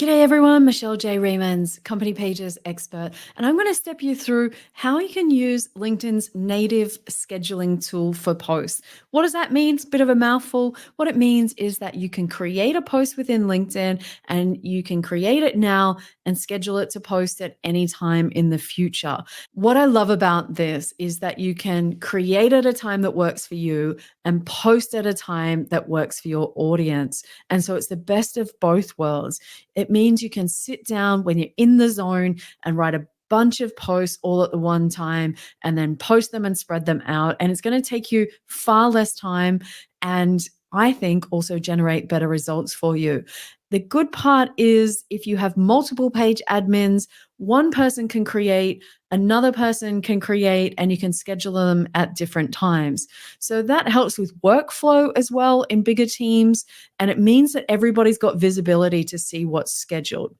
G'day everyone, Michelle J. Raymond's Company Pages expert, and I'm going to step you through how you can use LinkedIn's native scheduling tool for posts. What does that mean? It's a bit of a mouthful. What it means is that you can create a post within LinkedIn and you can create it now and schedule it to post at any time in the future. What I love about this is that you can create at a time that works for you and post at a time that works for your audience. And so it's the best of both worlds. It means you can sit down when you're in the zone and write a bunch of posts all at the one time and then post them and spread them out. And it's going to take you far less time and I think also generate better results for you. The good part is if you have multiple page admins, one person can create, another person can create, and you can schedule them at different times. So that helps with workflow as well in bigger teams. And it means that everybody's got visibility to see what's scheduled.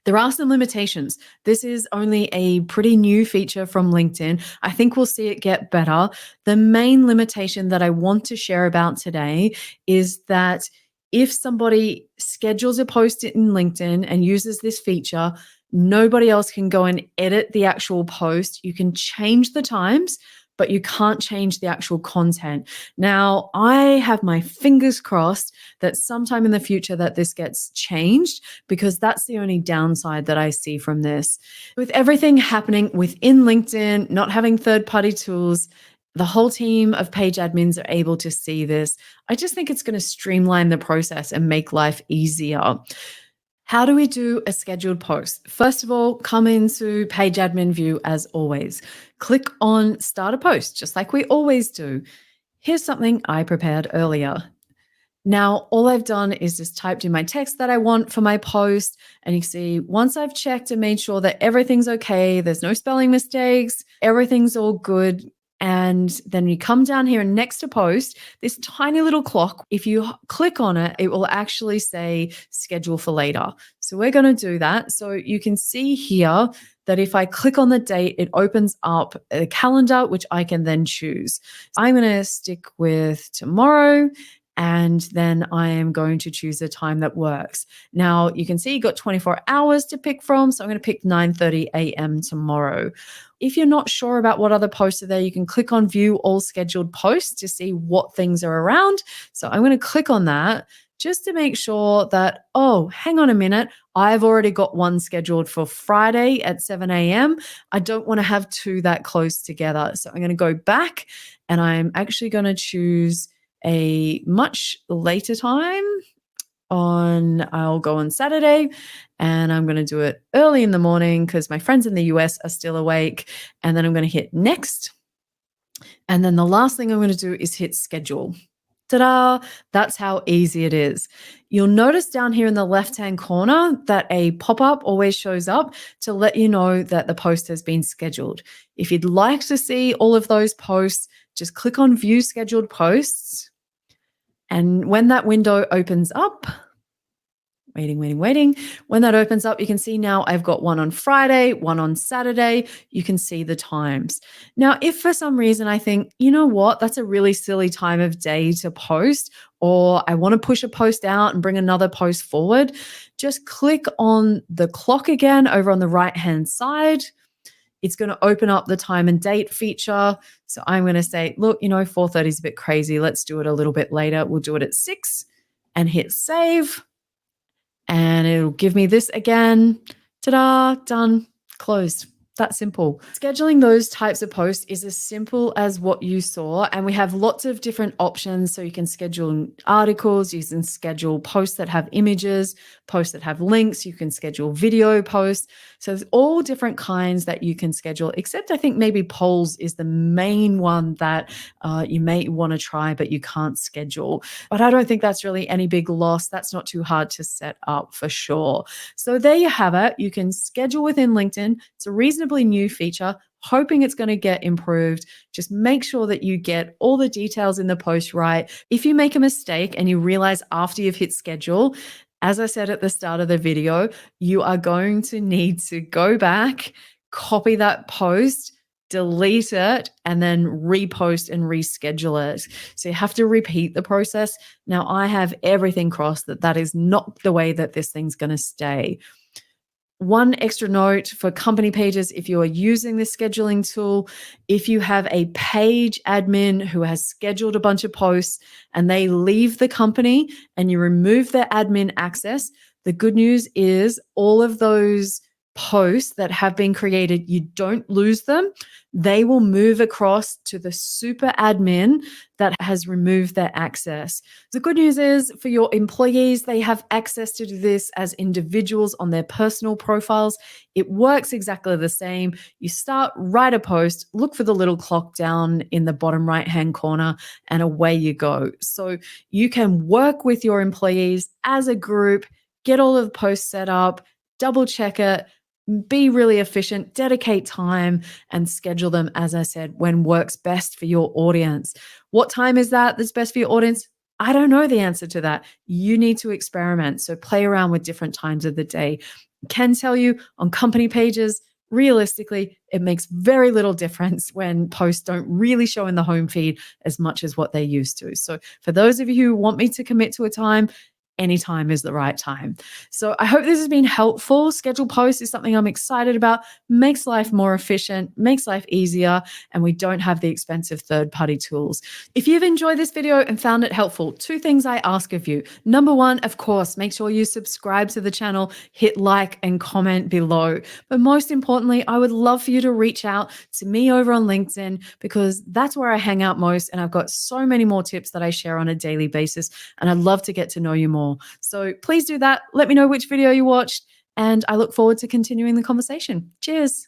There are some limitations. This is only a pretty new feature from LinkedIn. I think we'll see it get better. The main limitation that I want to share about today is that if somebody schedules a post in LinkedIn and uses this feature, nobody else can go and edit the actual post. You can change the times, but you can't change the actual content. Now, I have my fingers crossed that sometime in the future that this gets changed, because that's the only downside that I see from this. With everything happening within LinkedIn, not having third-party tools, the whole team of page admins are able to see this. I just think it's going to streamline the process and make life easier. How do we do a scheduled post? First of all, come into page admin view as always. Click on start a post, just like we always do. Here's something I prepared earlier. Now, all I've done is just typed in my text that I want for my post. And you can see once I've checked and made sure that everything's okay, there's no spelling mistakes, everything's all good. And then you come down here and next to post, this tiny little clock, if you click on it, it will actually say schedule for later. So we're going to do that. So you can see here that if I click on the date, it opens up a calendar, which I can then choose. I'm going to stick with tomorrow. And then I am going to choose a time that works. Now you can see you got 24 hours to pick from. So I'm going to pick 9:30 a.m. tomorrow. If you're not sure about what other posts are there, you can click on view all scheduled posts to see what things are around. So I'm going to click on that just to make sure that, oh, hang on a minute, I've already got one scheduled for Friday at 7 a.m. I don't want to have two that close together. So I'm going to go back and I'm actually going to choose a much later time I'll go on Saturday and I'm going to do it early in the morning because my friends in the US are still awake. And then I'm going to hit next. And then the last thing I'm going to do is hit schedule. Ta-da! That's how easy it is. You'll notice down here in the left-hand corner that a pop-up always shows up to let you know that the post has been scheduled. If you'd like to see all of those posts, just click on view scheduled posts. And when that window opens up, waiting. When that opens up, you can see now I've got one on Friday, one on Saturday. You can see the times. Now, if for some reason I think, you know what, that's a really silly time of day to post, or I want to push a post out and bring another post forward, just click on the clock again over on the right-hand side. It's going to open up the time and date feature. So I'm going to say, look, 4:30 is a bit crazy. Let's do it a little bit later. We'll do it at 6 and hit save. And it'll give me this again. Ta-da, done, closed. That simple. Scheduling those types of posts is as simple as what you saw. And we have lots of different options. So you can schedule articles, you can schedule posts that have images, posts that have links, you can schedule video posts. So there's all different kinds that you can schedule, except I think maybe polls is the main one that you may want to try, but you can't schedule. But I don't think that's really any big loss. That's not too hard to set up for sure. So there you have it. You can schedule within LinkedIn. It's a reasonably new feature, hoping it's going to get improved. Just make sure that you get all the details in the post right. If you make a mistake and you realize after you've hit schedule, as I said at the start of the video, you are going to need to go back, copy that post, delete it, and then repost and reschedule it. So you have to repeat the process. Now, I have everything crossed that that is not the way that this thing's going to stay. One extra note for company pages, if you are using this scheduling tool, if you have a page admin who has scheduled a bunch of posts and they leave the company and you remove their admin access, the good news is all of those posts that have been created, you don't lose them. They will move across to the super admin that has removed their access. The good news is for your employees, they have access to do this as individuals on their personal profiles. It works exactly the same. You start, write a post, look for the little clock down in the bottom right-hand corner, and away you go. So you can work with your employees as a group, get all of the posts set up, double check it, be really efficient, dedicate time, and schedule them, as I said, when works best for your audience. What time is that that's best for your audience? I don't know the answer to that. You need to experiment. So play around with different times of the day. I can tell you on company pages, realistically, it makes very little difference when posts don't really show in the home feed as much as what they used to. So for those of you who want me to commit to a time, any time is the right time. So I hope this has been helpful. Schedule posts is something I'm excited about, makes life more efficient, makes life easier, and we don't have the expensive third-party tools. If you've enjoyed this video and found it helpful, two things I ask of you. Number one, of course, make sure you subscribe to the channel, hit like and comment below. But most importantly, I would love for you to reach out to me over on LinkedIn because that's where I hang out most, and I've got so many more tips that I share on a daily basis, and I'd love to get to know you more. So please do that. Let me know which video you watched, and I look forward to continuing the conversation. Cheers.